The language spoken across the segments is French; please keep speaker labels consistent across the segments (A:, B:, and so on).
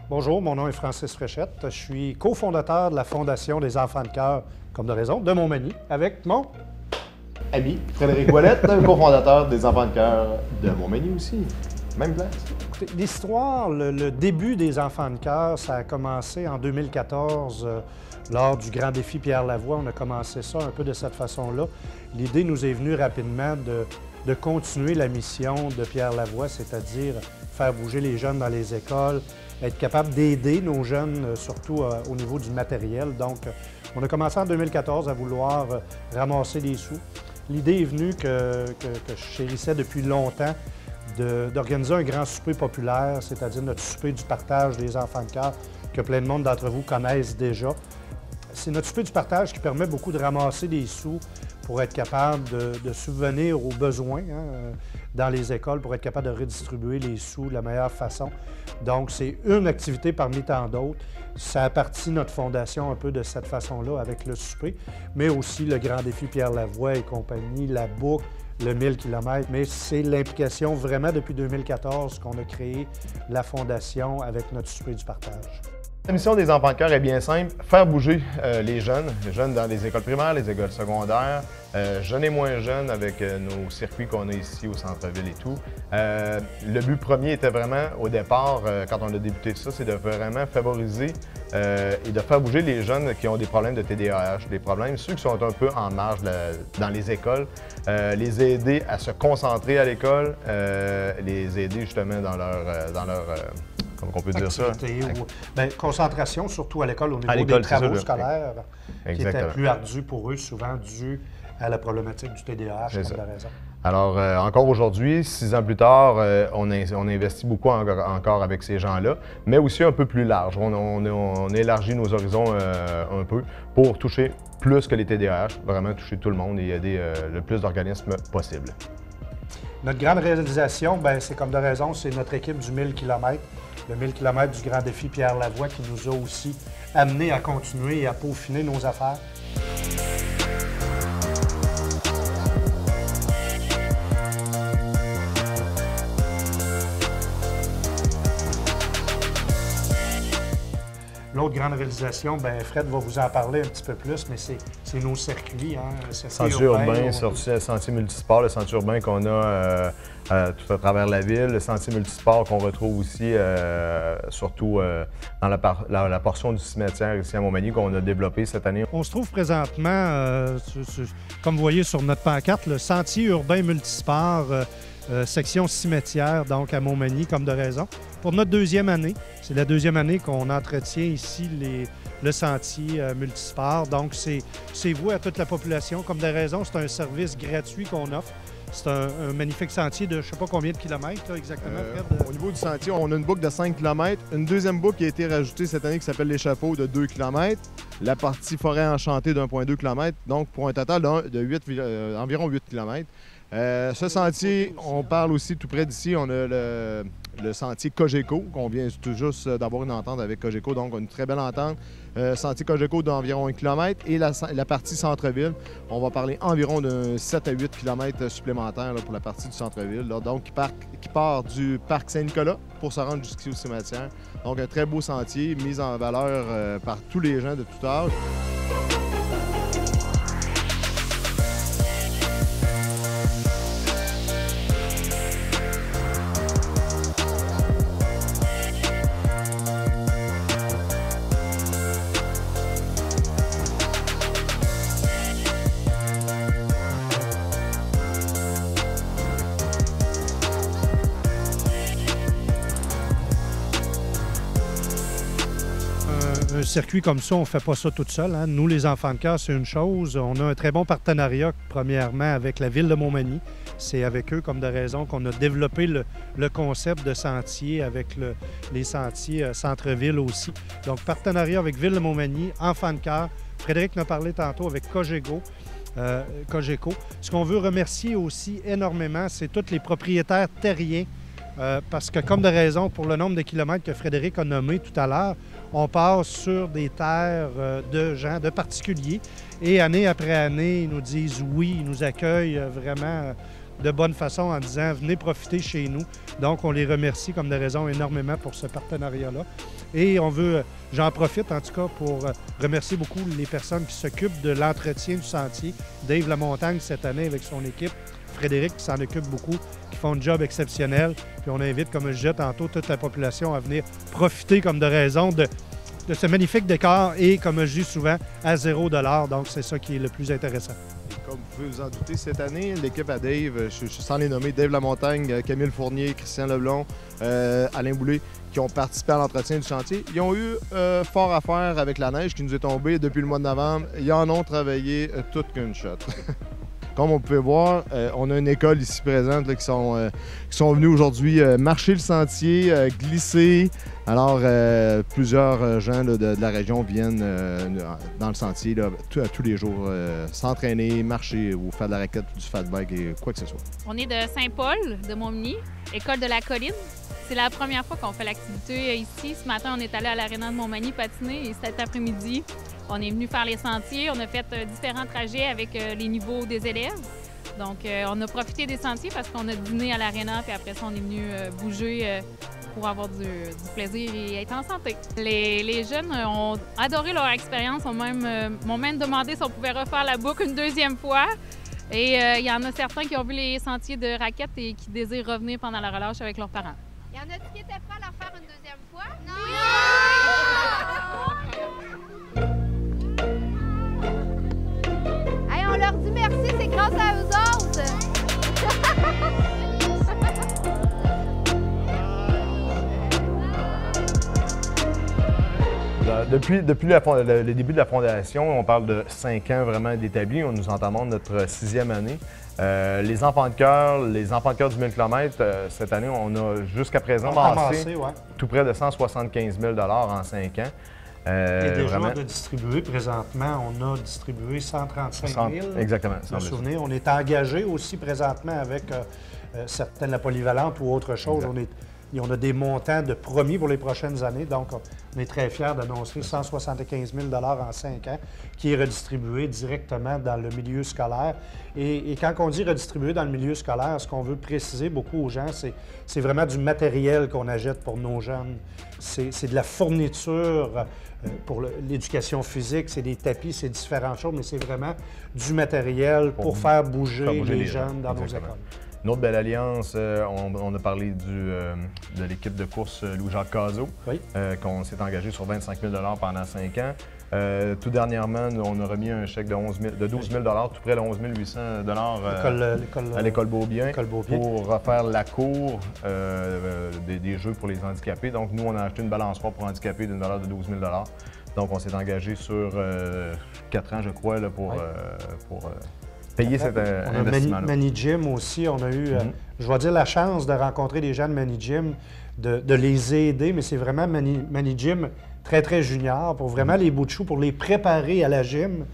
A: Bonjour, mon nom est Francis Fréchette. Je suis cofondateur de la Fondation des enfants de cœur, comme de raison, de Montmagny, avec mon
B: ami Frédéric Ouellette, cofondateur des enfants de cœur de Montmagny aussi. Même place.
A: Écoutez, l'histoire, le début des enfants de cœur, ça a commencé en 2014 lors du Grand Défi Pierre Lavoie. On a commencé ça un peu de cette façon-là. L'idée nous est venue rapidement de continuer la mission de Pierre Lavoie, c'est-à-dire faire bouger les jeunes dans les écoles, être capable d'aider nos jeunes, surtout au niveau du matériel. Donc, on a commencé en 2014 à vouloir ramasser des sous. L'idée est venue que je chérissais depuis longtemps d'organiser un grand souper populaire, c'est-à-dire notre souper du partage des enfants de cœur, que plein de monde d'entre vous connaissent déjà. C'est notre souper du partage qui permet beaucoup de ramasser des sous pour être capable de subvenir aux besoins dans les écoles, pour être capable de redistribuer les sous de la meilleure façon. Donc, c'est une activité parmi tant d'autres. Ça a parti notre fondation un peu de cette façon-là avec le souper, mais aussi le Grand Défi Pierre Lavoie et compagnie, la boucle, le 1000 km. Mais c'est l'implication vraiment depuis 2014 qu'on a créé la fondation avec notre souper du partage.
B: La mission des enfants de cœur est bien simple, faire bouger les jeunes dans les écoles primaires, les écoles secondaires, jeunes et moins jeunes avec nos circuits qu'on a ici au centre-ville et tout. Le but premier était vraiment, au départ, quand on a débuté ça, c'est de vraiment favoriser et de faire bouger les jeunes qui ont des problèmes de TDAH, des problèmes, ceux qui sont un peu en marge dans les écoles, les aider à se concentrer à l'école, les aider justement dans leur comment on peut dire ça?
A: Bien, concentration, surtout à l'école, au niveau des travaux scolaires, qui étaient plus ardus pour eux, souvent dû à la problématique du TDAH, comme de raison.
B: Alors, encore aujourd'hui, 6 ans plus tard, on investit beaucoup encore avec ces gens-là, mais aussi un peu plus large. On élargit nos horizons un peu pour toucher plus que les TDAH, vraiment toucher tout le monde et aider le plus d'organismes possible.
A: Notre grande réalisation, c'est comme de raison, c'est notre équipe du 1000 km. Le 1000 km du Grand Défi Pierre Lavoie qui nous a aussi amenés à continuer et à peaufiner nos affaires. L'autre grande réalisation, Fred va vous en parler un petit peu plus, mais c'est nos circuits.
B: Sentier urbain, sentier multisport, le sentier urbain qu'on a tout à travers la ville, le sentier multisport qu'on retrouve aussi, surtout dans la portion du cimetière ici à Montmagny qu'on a développé cette année.
A: On se trouve présentement, comme vous voyez sur notre pancarte, le sentier urbain multisport, section cimetière, donc à Montmagny, comme de raison. Pour notre deuxième année, c'est la deuxième année qu'on entretient ici le sentier multisport. Donc, c'est voué à toute la population. Comme de raison, c'est un service gratuit qu'on offre. C'est un magnifique sentier de je ne sais pas combien de kilomètres là, exactement, Fred?
C: Au niveau du sentier, on a une boucle de 5 km, une deuxième boucle qui a été rajoutée cette année qui s'appelle l'échafaud de 2 km, la partie forêt enchantée d'1,2 km, donc pour un total de environ 8 km. Ce sentier, on parle aussi tout près d'ici, on a le sentier Cogeco, qu'on vient tout juste d'avoir une entente avec Cogeco, donc une très belle entente. Sentier Cogeco d'environ 1 km et la partie centre-ville, on va parler environ de 7 à 8 km supplémentaires là, pour la partie du centre-ville, donc qui part du parc Saint-Nicolas pour se rendre jusqu'ici au cimetière. Donc un très beau sentier mis en valeur par tous les gens de tout âge.
A: Un circuit comme ça, on ne fait pas ça tout seul. Nous, les enfants de cœur, c'est une chose. On a un très bon partenariat, premièrement, avec la Ville de Montmagny. C'est avec eux, comme de raison, qu'on a développé le concept de sentier avec les sentiers centre-ville aussi. Donc, partenariat avec Ville de Montmagny, enfants de cœur. Frédéric en a parlé tantôt avec Cogeco. Ce qu'on veut remercier aussi énormément, c'est tous les propriétaires terriens. Parce que, comme de raison, pour le nombre de kilomètres que Frédéric a nommé tout à l'heure, on passe sur des terres de gens, de particuliers. Et année après année, ils nous disent oui, ils nous accueillent vraiment de bonne façon en disant « Venez profiter chez nous ». Donc, on les remercie comme de raison énormément pour ce partenariat-là. Et on veut, j'en profite en tout cas pour remercier beaucoup les personnes qui s'occupent de l'entretien du sentier. Dave Lamontagne cette année avec son équipe, Frédéric qui s'en occupe beaucoup, qui font un job exceptionnel. Puis on invite, comme je disais tantôt, toute la population à venir profiter comme de raison de ce magnifique décor et, comme je dis souvent, à 0 $. Donc, c'est ça qui est le plus intéressant.
C: Et comme vous pouvez vous en douter, cette année, l'équipe à Dave, je suis sans les nommer, Dave Lamontagne, Camille Fournier, Christian Leblond, Alain Boulay, qui ont participé à l'entretien du chantier. Ils ont eu fort à faire avec la neige qui nous est tombée depuis le mois de novembre. Ils en ont travaillé toute qu'une shot. Comme on peut voir, on a une école ici présente là, qui sont venus aujourd'hui marcher le sentier, glisser. Alors, plusieurs gens là, de la région viennent dans le sentier là, tous les jours s'entraîner, marcher ou faire de la raquette, du fat bike et quoi que ce soit.
D: On est de Saint-Paul, de Montmagny, école de la colline. C'est la première fois qu'on fait l'activité ici. Ce matin, on est allé à l'aréna de Montmagny patiner et cet après-midi, on est venu faire les sentiers. On a fait différents trajets avec les niveaux des élèves. Donc, on a profité des sentiers parce qu'on a dîné à l'aréna puis après ça, on est venu bouger pour avoir du plaisir et être en santé. Les jeunes ont adoré leur expérience, m'ont même demandé si on pouvait refaire la boucle une deuxième fois. Et il y en a certains qui ont vu les sentiers de raquettes et qui désirent revenir pendant la relâche avec leurs parents.
E: Il y en a qui étaient prêts à la faire une deuxième fois? Non! Hey, on leur dit merci, c'est grâce à eux autres!
B: Depuis le début de la fondation, on parle de 5 ans vraiment d'établi. Nous entamons notre 6e année. Les enfants de cœur du 1000 km, cette année, on a jusqu'à présent amassé tout près de 175 000 $ en 5 ans.
A: Et déjà de distribuer, présentement, on a distribué 135 000.
B: Exactement.
A: Je me souviens, on est engagé aussi présentement avec certaines la polyvalente ou autre chose. On a des montants de promis pour les prochaines années. Donc, on est très fiers d'annoncer 175 000 $ en 5 ans qui est redistribué directement dans le milieu scolaire. Et quand on dit redistribuer dans le milieu scolaire, ce qu'on veut préciser beaucoup aux gens, c'est vraiment du matériel qu'on achète pour nos jeunes. C'est de la fourniture pour l'éducation physique, c'est des tapis, c'est différentes choses, mais c'est vraiment du matériel pour faire bouger les jeunes dans nos écoles.
B: Une autre belle alliance, on a parlé de l'équipe de course Louis-Jacques Cazot, qu'on s'est engagé sur 25 000 $ pendant 5 ans. Tout dernièrement, on a remis un chèque de 12 000 $, tout près de 11 800 $ à l'école Beaubien pour refaire la cour des jeux pour les handicapés. Donc, nous, on a acheté une balançoire pour handicapés d'une valeur de 12 000 $. Donc, on s'est engagé sur 4 ans, je crois, là, pour payer cet investissement-là.
A: Mani Gym aussi, on a eu, je vais dire, la chance de rencontrer des gens de Mani Gym, de les aider, mais c'est vraiment Mani Gym très, très junior, pour vraiment les bouts de chou, pour les préparer à la gym.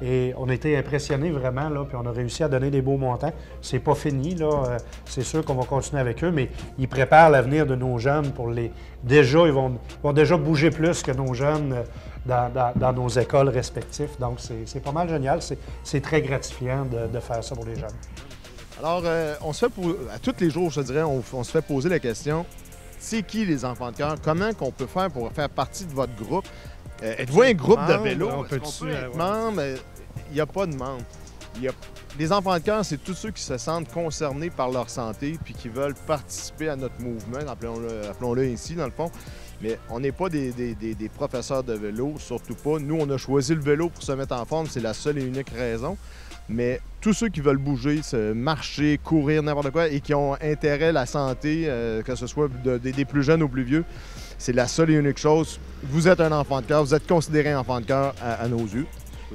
A: Et on a été impressionnés vraiment, là, puis on a réussi à donner des beaux montants. C'est pas fini, là. C'est sûr qu'on va continuer avec eux, mais ils préparent l'avenir de nos jeunes pour les... Déjà, ils vont déjà bouger plus que nos jeunes dans nos écoles respectives. Donc, c'est pas mal génial. C'est très gratifiant de faire ça pour les jeunes.
C: Alors, on se fait à tous les jours, je dirais, on se fait poser la question, c'est qui les enfants de cœur? Comment qu'on peut faire pour faire partie de votre groupe? Êtes-vous un groupe de vélo? On peut être membre? Il n'y a pas de membre. Les enfants de cœur, c'est tous ceux qui se sentent concernés par leur santé puis qui veulent participer à notre mouvement, appelons-le ici, dans le fond. Mais on n'est pas des professeurs de vélo, surtout pas. Nous, on a choisi le vélo pour se mettre en forme, c'est la seule et unique raison. Mais tous ceux qui veulent bouger, marcher, courir, n'importe quoi, et qui ont intérêt à la santé, que ce soit des plus jeunes ou plus vieux, c'est la seule et unique chose. Vous êtes un enfant de cœur, vous êtes considéré un enfant de cœur à nos yeux.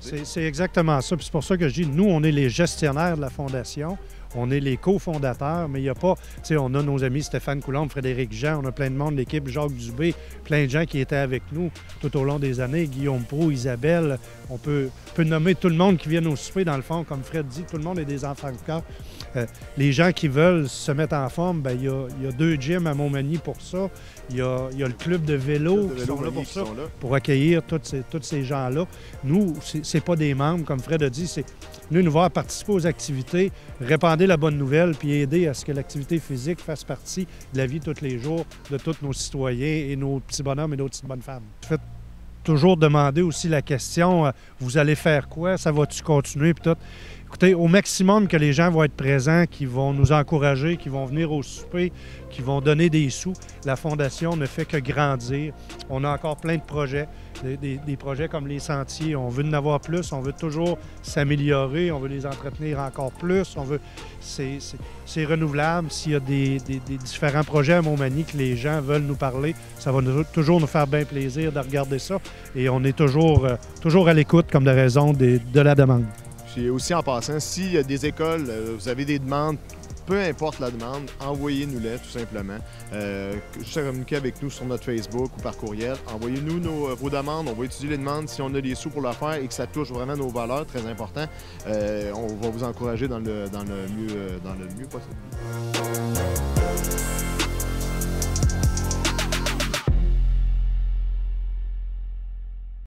A: C'est exactement ça. Puis c'est pour ça que je dis, nous, on est les gestionnaires de la Fondation. On est les cofondateurs, mais il n'y a pas... Tu sais, on a nos amis Stéphane Coulombe, Frédéric Jean, on a plein de monde, l'équipe Jacques Dubé, plein de gens qui étaient avec nous tout au long des années, Guillaume Proulx, Isabelle, on peut nommer tout le monde qui vient au souper, dans le fond, comme Fred dit, tout le monde est des enfants de cœur. Les gens qui veulent se mettre en forme, bien, il y a 2 gyms à Montmagny pour ça. Il y a le club de vélo qui sont là pour ça, pour accueillir tous ces gens-là. Nous, c'est pas des membres, comme Fred a dit, c'est nous voir participer aux activités, répandre la bonne nouvelle, puis aider à ce que l'activité physique fasse partie de la vie de tous les jours de tous nos citoyens et nos petits bonhommes et nos petites bonnes femmes. Faites toujours demander aussi la question, vous allez faire quoi, ça va-tu continuer, puis tout. Écoutez, au maximum que les gens vont être présents, qui vont nous encourager, qui vont venir au souper, qui vont donner des sous, la Fondation ne fait que grandir. On a encore plein de projets, des projets comme les sentiers. On veut en avoir plus, on veut toujours s'améliorer, on veut les entretenir encore plus. C'est renouvelable. S'il y a des différents projets à Montmagny que les gens veulent nous parler, ça va toujours nous faire bien plaisir de regarder ça. Et on est toujours à l'écoute, comme de raison, de la demande.
C: Puis aussi en passant, s'il y a des écoles, vous avez des demandes, peu importe la demande, envoyez-nous-les tout simplement. Juste à communiquer avec nous sur notre Facebook ou par courriel. Envoyez-nous vos demandes, on va étudier les demandes. Si on a des sous pour le faire et que ça touche vraiment nos valeurs, très important, on va vous encourager dans le mieux possible.